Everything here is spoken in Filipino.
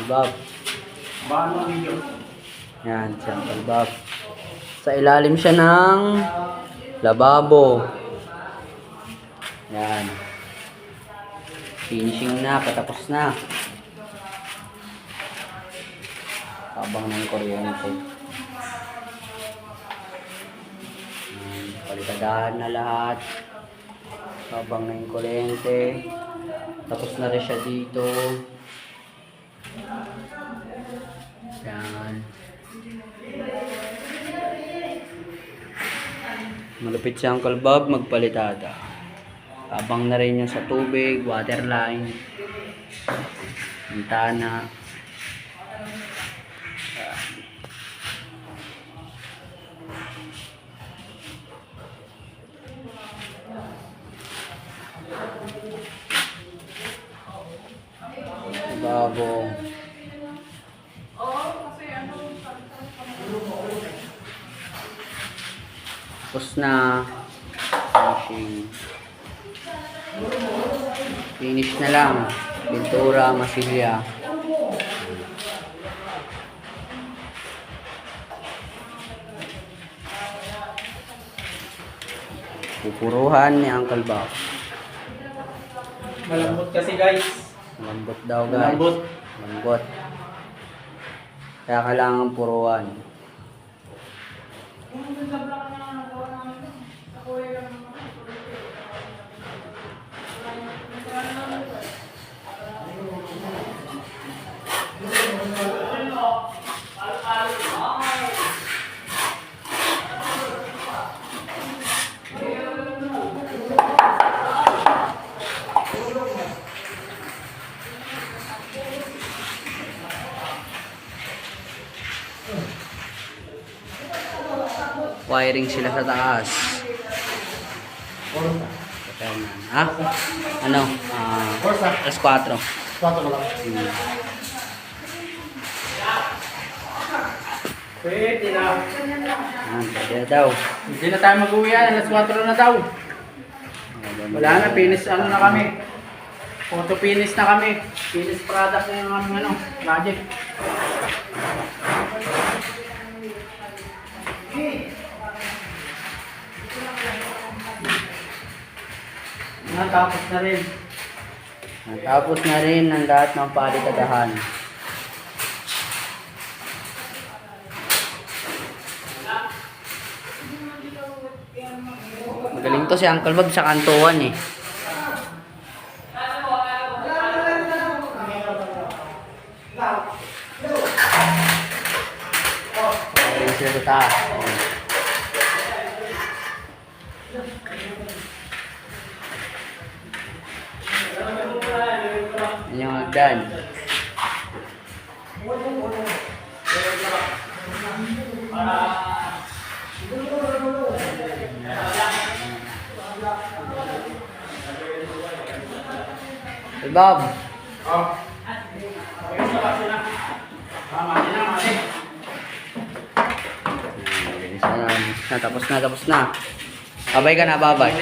Bob. Yan, si Uncle Bob. Sa ilalim siya ng lababo. Yan. Finishing na, patapos na. Habang ng kuryente. Palitadahan na lahat. Habang ng kuryente. Tapos na rin siya dito. Yan. Malupit si Uncle Bob magpalitada. Abang na rin yung sa tubig, water line, bintana. Babong. Tapos na. Finishing. Finish na lang. Pintura, masilya. Pupuruhan ni Uncle Bob. Malambot kasi guys. Malambot daw guys. Malambot. Kaya kailangan puruan. Wiring sila sa taas. Ha? Ano? Alas 4. 4 lang. Pwede na. Pwede na daw. Hindi na tayo mag-uwi yan. Alas 4 na daw. Wala na. Finish ano na kami. Photo finish na kami. Finish product na yung aming ano. Project. Natapos na rin. Natapos na rin ang lahat ng palitadahan. Magaling to si Uncle Bob sa kantuan eh. Magaling sila sa taas. Yan yung hagdan. Hey Bob. Tapos na. Babay ka na, babay.